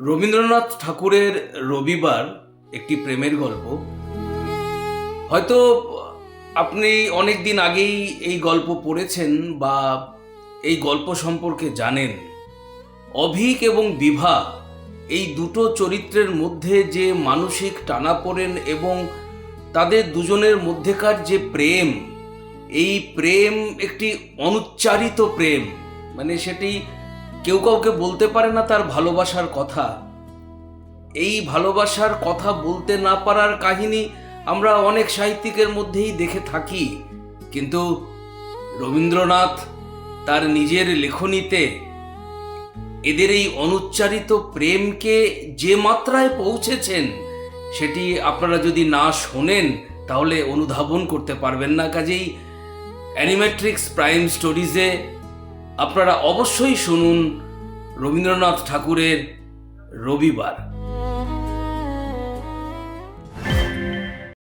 রবীন্দ্রনাথ ঠাকুরের রবিবার একটি প্রেমের গল্প। হয়তো আপনি অনেক দিন আগেই এই গল্প পড়েছেন বা এই গল্প সম্পর্কে জানেন। অভীক এবং বিভা এই দুটো চরিত্রের মধ্যে যে মানসিক টানাপোড়েন এবং তাদের দুজনের মধ্যেকার যে প্রেম, এই প্রেম একটি অনুচ্চারিত প্রেম, মানে সেটি কেউ কাউকে বলতে পারে না তার ভালোবাসার কথা। এই ভালোবাসার কথা বলতে না পারার কাহিনী আমরা অনেক সাহিত্যিকের মধ্যেই দেখে থাকি, কিন্তু রবীন্দ্রনাথ তার নিজের লেখনীতে এদের এই অনুচ্চারিত প্রেমকে যে মাত্রায় পৌঁছেছেন সেটি আপনারা যদি না শোনেন তাহলে অনুধাবন করতে পারবেন না। কাজেই অ্যানিমেট্রিক্স প্রাইম স্টোরিজে আপনারা অবশ্যই শুনুন রবীন্দ্রনাথ ঠাকুরের রবিবার।